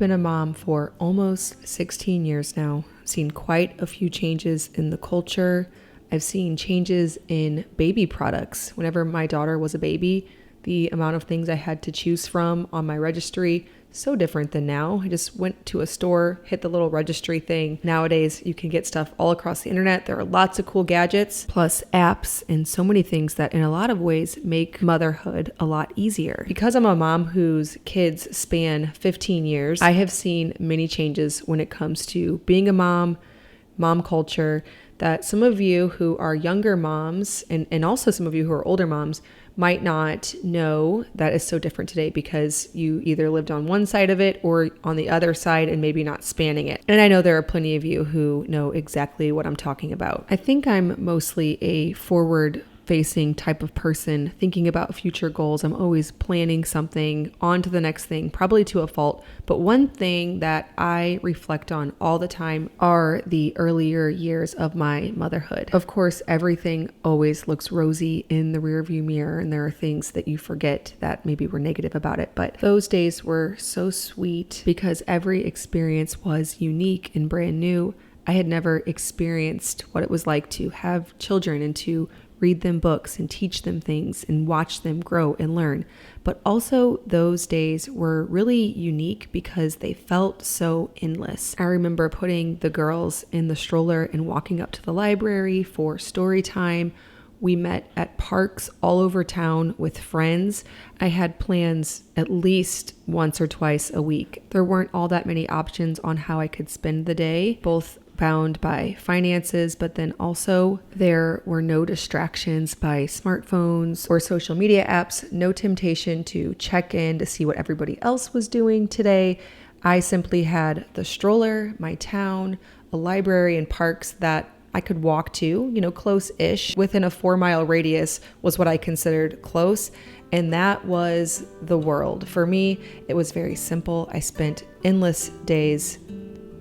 been a mom for almost 16 years now. I've seen quite a few changes in the culture. I've seen changes in baby products. Whenever my daughter was a baby, the amount of things I had to choose from on my registry, so different than now. I just went to a store, hit the little registry thing. Nowadays, you can get stuff all across the internet. There are lots of cool gadgets, plus apps, and so many things that in a lot of ways make motherhood a lot easier. Because I'm a mom whose kids span 15 years, I have seen many changes when it comes to being a mom culture, that some of you who are younger moms and also some of you who are older moms might not know that is so different today, because you either lived on one side of it or on the other side and maybe not spanning it. And I know there are plenty of you who know exactly what I'm talking about. I think I'm mostly a forward-facing type of person, thinking about future goals. I'm always planning something on to the next thing, probably to a fault. But one thing that I reflect on all the time are the earlier years of my motherhood. Of course, everything always looks rosy in the rearview mirror, and there are things that you forget that maybe were negative about it. But those days were so sweet because every experience was unique and brand new. I had never experienced what it was like to have children and to read them books and teach them things and watch them grow and learn. But also those days were really unique because they felt so endless. I remember putting the girls in the stroller and walking up to the library for story time. We met at parks all over town with friends. I had plans at least once or twice a week. There weren't all that many options on how I could spend the day, both bound by finances, but then also there were no distractions by smartphones or social media apps, no temptation to check in to see what everybody else was doing today. I simply had the stroller, my town, a library, and parks that I could walk to, close-ish. Within a 4-mile radius was what I considered close. And that was the world. For me, it was very simple. I spent endless days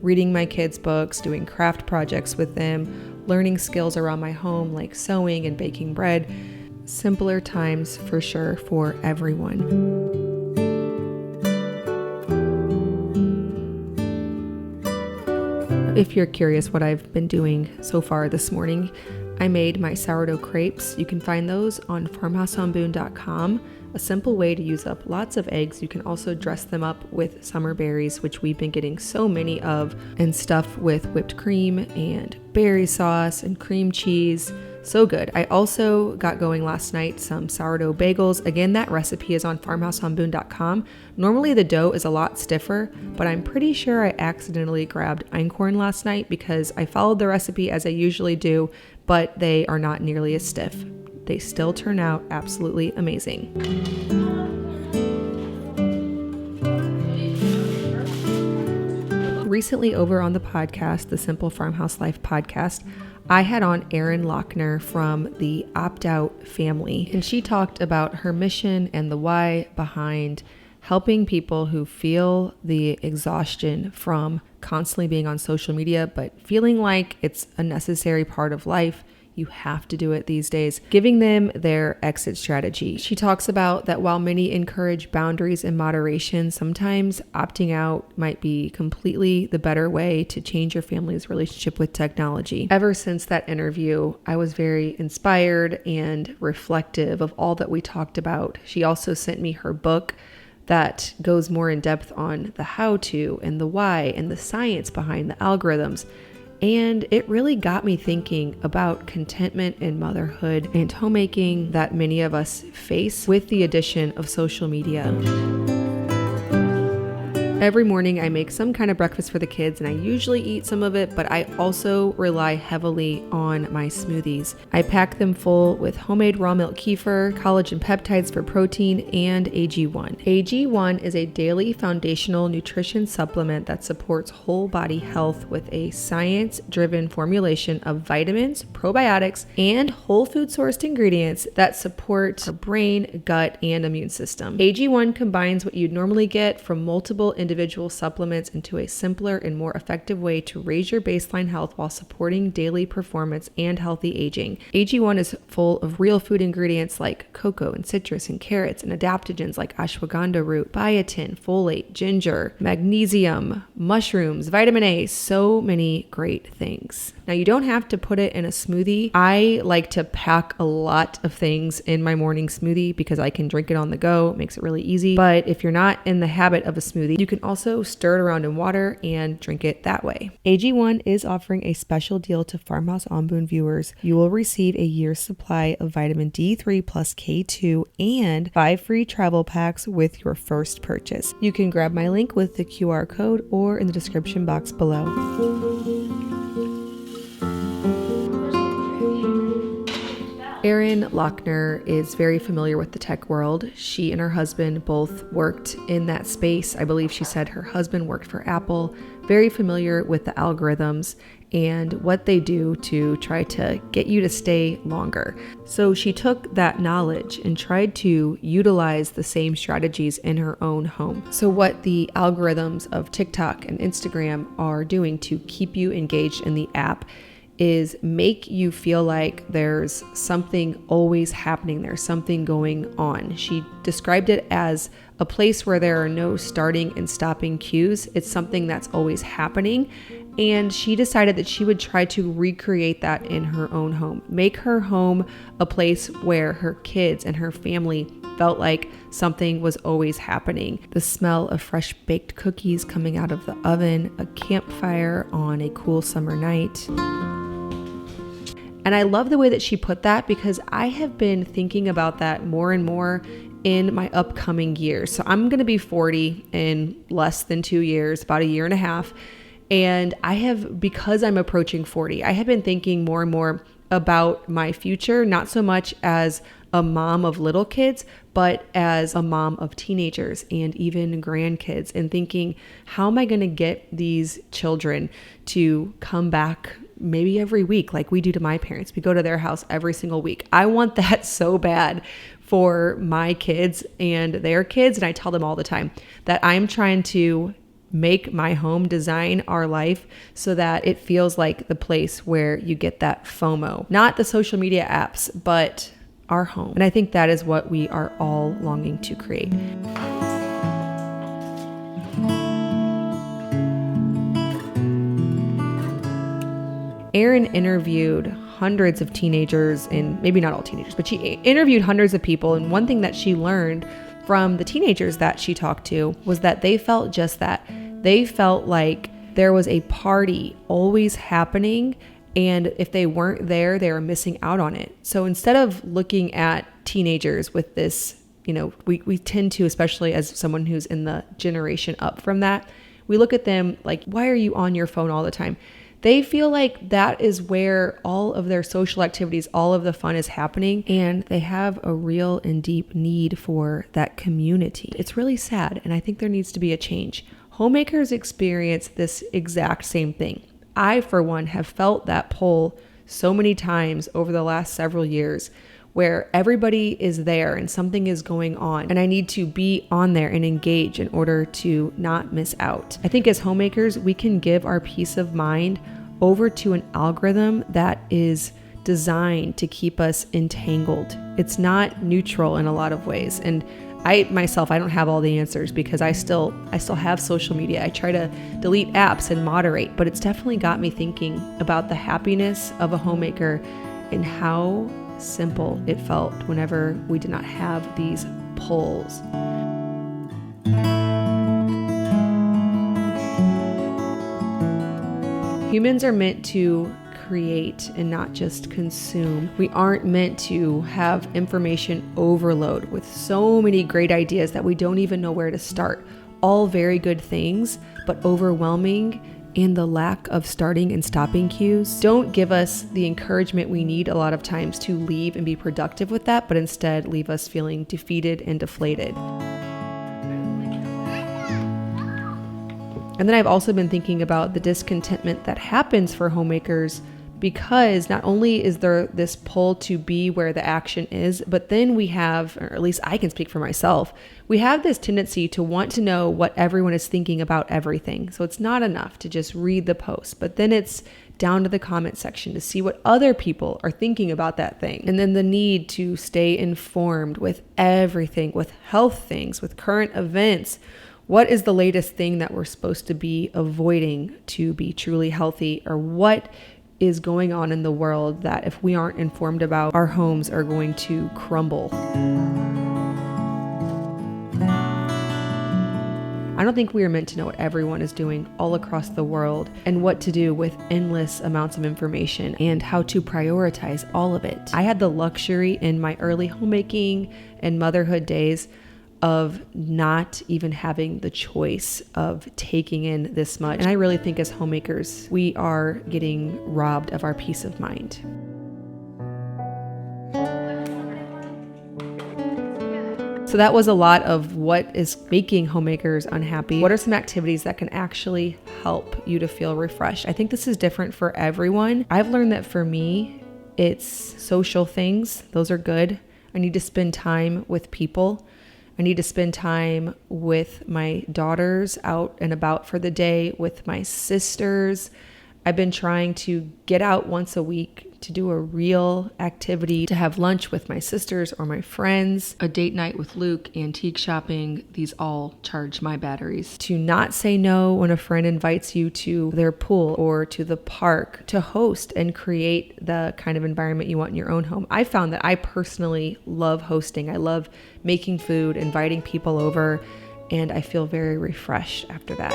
reading my kids' books, doing craft projects with them, learning skills around my home like sewing and baking bread. Simpler times for sure for everyone. If you're curious what I've been doing so far this morning, I made my sourdough crepes. You can find those on farmhouseonboone.com. A simple way to use up lots of eggs. You can also dress them up with summer berries, which we've been getting so many of, and stuff with whipped cream and berry sauce and cream cheese. So good. I also got going last night some sourdough bagels. Again, that recipe is on farmhouseonboone.com. Normally the dough is a lot stiffer, but I'm pretty sure I accidentally grabbed einkorn last night because I followed the recipe as I usually do, but they are not nearly as stiff. They still turn out absolutely amazing. Recently over on the podcast, the Simple Farmhouse Life podcast, I had on Erin Lochner from the Opt Out family, and she talked about her mission and the why behind helping people who feel the exhaustion from constantly being on social media, but feeling like it's a necessary part of life. You have to do it these days, giving them their exit strategy. She talks about that while many encourage boundaries and moderation, sometimes opting out might be completely the better way to change your family's relationship with technology. Ever since that interview, I was very inspired and reflective of all that we talked about. She also sent me her book that goes more in depth on the how-to and the why and the science behind the algorithms. And it really got me thinking about contentment in motherhood and homemaking that many of us face with the addition of social media. Every morning I make some kind of breakfast for the kids, and I usually eat some of it, but I also rely heavily on my smoothies. I pack them full with homemade raw milk kefir, collagen peptides for protein, and AG1. AG1 is a daily foundational nutrition supplement that supports whole body health with a science-driven formulation of vitamins, probiotics, and whole food sourced ingredients that support our brain, gut, and immune system. AG1 combines what you'd normally get from multiple individual individual supplements into a simpler and more effective way to raise your baseline health while supporting daily performance and healthy aging. AG1 is full of real food ingredients like cocoa and citrus and carrots, and adaptogens like ashwagandha root, biotin, folate, ginger, magnesium, mushrooms, vitamin A, so many great things. Now, you don't have to put it in a smoothie. I like to pack a lot of things in my morning smoothie because I can drink it on the go. It makes it really easy. But if you're not in the habit of a smoothie, you can also stir it around in water and drink it that way. AG1 is offering a special deal to Farmhouse Onboon viewers. You will receive a year's supply of vitamin D3 plus K2 and 5 free travel packs with your first purchase. You can grab my link with the QR code or in the description box below. Erin Lochner is very familiar with the tech world. She and her husband both worked in that space. I believe she said her husband worked for Apple, very familiar with the algorithms and what they do to try to get you to stay longer. So she took that knowledge and tried to utilize the same strategies in her own home. So what the algorithms of TikTok and Instagram are doing to keep you engaged in the app is make you feel like there's something always happening, there's something going on. She described it as a place where there are no starting and stopping cues. It's something that's always happening. And she decided that she would try to recreate that in her own home, make her home a place where her kids and her family felt like something was always happening. The smell of fresh baked cookies coming out of the oven, a campfire on a cool summer night. And I love the way that she put that because I have been thinking about that more and more in my upcoming years. So I'm going to be 40 in less than 2 years, about a year and a half. And I have, because I'm approaching 40, I have been thinking more and more about my future, not so much as a mom of little kids, but as a mom of teenagers and even grandkids, and thinking, how am I going to get these children to come back maybe every week like we do to my parents? We go to their house every single week. I want that so bad for my kids and their kids. And I tell them all the time that I'm trying to make my home, design our life so that it feels like the place where you get that FOMO, not the social media apps, but our home. And I think that is what we are all longing to create. Erin interviewed hundreds of teenagers, and maybe not all teenagers, but she interviewed hundreds of people. And one thing that she learned from the teenagers that she talked to was that they felt just that. They felt like there was a party always happening, and if they weren't there, they were missing out on it. So instead of looking at teenagers with this, we tend to, especially as someone who's in the generation up from that, we look at them like, why are you on your phone all the time? They feel like that is where all of their social activities, all of the fun is happening, and they have a real and deep need for that community. It's really sad, and I think there needs to be a change. Homemakers experience this exact same thing. I, for one, have felt that pull so many times over the last several years where everybody is there and something is going on, and I need to be on there and engage in order to not miss out. I think as homemakers, we can give our peace of mind over to an algorithm that is designed to keep us entangled. It's not neutral in a lot of ways. And I don't have all the answers because I still have social media. I try to delete apps and moderate, but it's definitely got me thinking about the happiness of a homemaker and how simple it felt whenever we did not have these pulls. Humans are meant to create and not just consume. We aren't meant to have information overload with so many great ideas that we don't even know where to start. All very good things, but overwhelming, and the lack of starting and stopping cues don't give us the encouragement we need a lot of times to leave and be productive with that, but instead leave us feeling defeated and deflated. And then I've also been thinking about the discontentment that happens for homemakers because not only is there this pull to be where the action is, but then we have, or at least I can speak for myself, we have this tendency to want to know what everyone is thinking about everything. So it's not enough to just read the post, but then it's down to the comment section to see what other people are thinking about that thing. And then the need to stay informed with everything, with health things, with current events. What is the latest thing that we're supposed to be avoiding to be truly healthy? Or what is going on in the world that if we aren't informed about, our homes are going to crumble? I don't think we are meant to know what everyone is doing all across the world and what to do with endless amounts of information and how to prioritize all of it. I had the luxury in my early homemaking and motherhood days of not even having the choice of taking in this much. And I really think as homemakers, we are getting robbed of our peace of mind. So that was a lot of what is making homemakers unhappy. What are some activities that can actually help you to feel refreshed? I think this is different for everyone. I've learned that for me, it's social things. Those are good. I need to spend time with people. I need to spend time with my daughters out and about for the day, with my sisters. I've been trying to get out once a week to do a real activity, to have lunch with my sisters or my friends, a date night with Luke, antique shopping. These all charge my batteries. To not say no when a friend invites you to their pool or to the park, to host and create the kind of environment you want in your own home. I found that I personally love hosting. I love making food, inviting people over, and I feel very refreshed after that.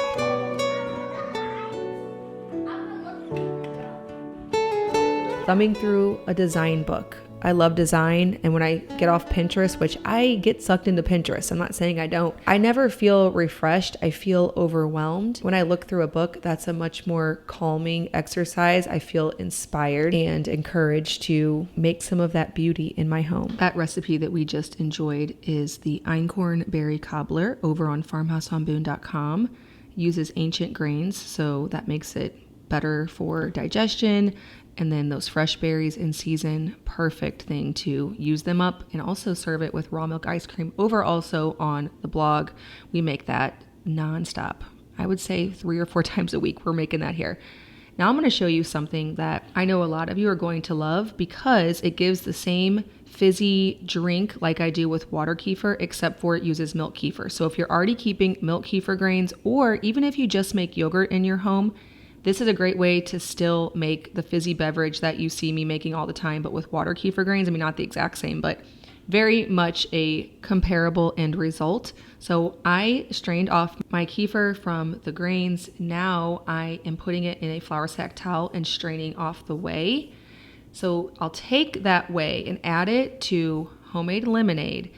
Thumbing through a design book. I love design, and when I get off Pinterest, which I get sucked into Pinterest, I'm not saying I don't, I never feel refreshed. I feel overwhelmed. When I look through a book, that's a much more calming exercise. I feel inspired and encouraged to make some of that beauty in my home. That recipe that we just enjoyed is the einkorn berry cobbler over on farmhouseonboone.com. Uses ancient grains, so that makes it better for digestion. And then those fresh berries in season, perfect thing to use them up, and also serve it with raw milk ice cream. Over also on the blog, we make that nonstop. I would say 3 or 4 times a week we're making that here. Now I'm going to show you something that I know a lot of you are going to love because it gives the same fizzy drink like I do with water kefir, except for it uses milk kefir. So if you're already keeping milk kefir grains, or even if you just make yogurt in your home, this is a great way to still make the fizzy beverage that you see me making all the time, but with water kefir grains. I mean, not the exact same, but very much a comparable end result. So I strained off my kefir from the grains. Now I am putting it in a flour sack towel and straining off the whey. So I'll take that whey and add it to homemade lemonade,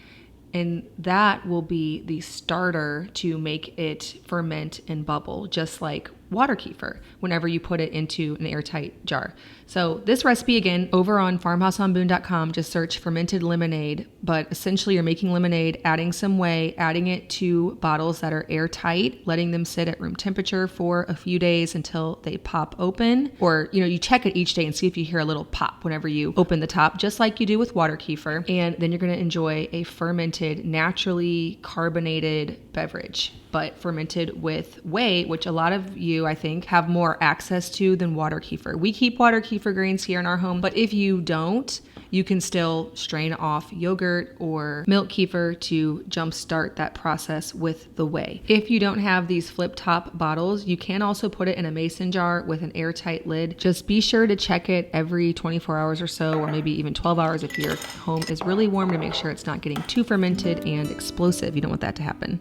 and that will be the starter to make it ferment and bubble, just like water kefir whenever you put it into an airtight jar. So this recipe, again, over on farmhouseonboone.com, just search fermented lemonade, but essentially you're making lemonade, adding some whey, adding it to bottles that are airtight, letting them sit at room temperature for a few days until they pop open. Or, you check it each day and see if you hear a little pop whenever you open the top, just like you do with water kefir. And then you're going to enjoy a fermented, naturally carbonated beverage, but fermented with whey, which a lot of you, I think, have more access to than water kefir. We keep water kefir grains here in our home, but if you don't, you can still strain off yogurt or milk kefir to jumpstart that process with the whey. If you don't have these flip top bottles, you can also put it in a mason jar with an airtight lid. Just be sure to check it every 24 hours or so, or maybe even 12 hours if your home is really warm, to make sure it's not getting too fermented and explosive. You don't want that to happen.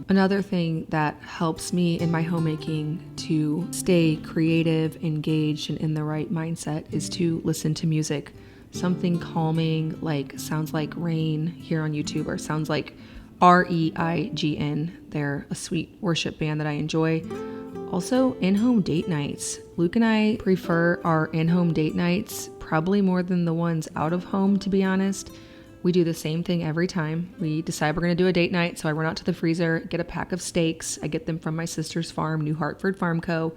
Another thing that helps me in my homemaking to stay creative, engaged, and in the right mindset is to listen to music. Something calming, like Sounds Like Rain here on YouTube, or Sounds Like REIGN. They're a sweet worship band that I enjoy. Also, in-home date nights. Luke and I prefer our in-home date nights probably more than the ones out of home, to be honest. We do the same thing every time. We decide we're going to do a date night, so I run out to the freezer, get a pack of steaks. I get them from my sister's farm, New Hartford Farm Co.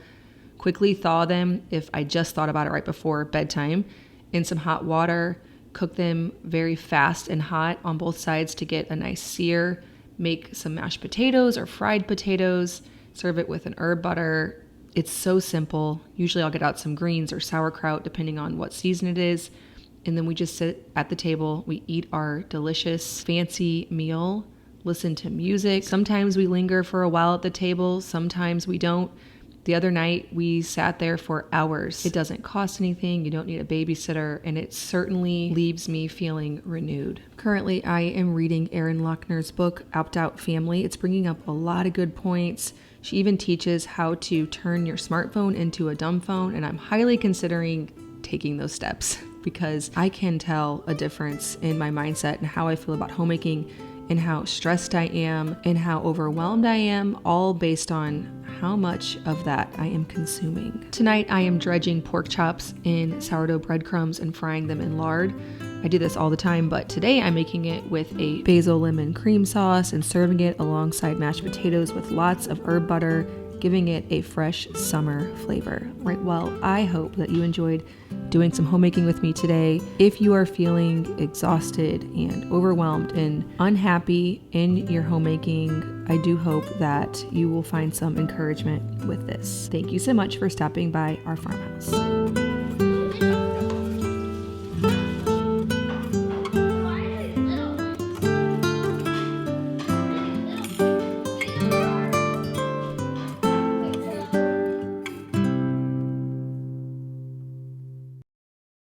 Quickly thaw them, if I just thought about it right before bedtime, in some hot water. Cook them very fast and hot on both sides to get a nice sear. Make some mashed potatoes or fried potatoes. Serve it with an herb butter. It's so simple. Usually I'll get out some greens or sauerkraut depending on what season it is. And then we just sit at the table. We eat our delicious, fancy meal, listen to music. Sometimes we linger for a while at the table. Sometimes we don't. The other night we sat there for hours. It doesn't cost anything. You don't need a babysitter. And it certainly leaves me feeling renewed. Currently, I am reading Erin Lochner's book, Opt Out Family. It's bringing up a lot of good points. She even teaches how to turn your smartphone into a dumb phone. And I'm highly considering taking those steps, because I can tell a difference in my mindset and how I feel about homemaking and how stressed I am and how overwhelmed I am, all based on how much of that I am consuming. Tonight, I am dredging pork chops in sourdough breadcrumbs and frying them in lard. I do this all the time, but today I'm making it with a basil lemon cream sauce and serving it alongside mashed potatoes with lots of herb butter, giving it a fresh summer flavor. Right, well, I hope that you enjoyed doing some homemaking with me today. If you are feeling exhausted and overwhelmed and unhappy in your homemaking, I do hope that you will find some encouragement with this. Thank you so much for stopping by our farmhouse.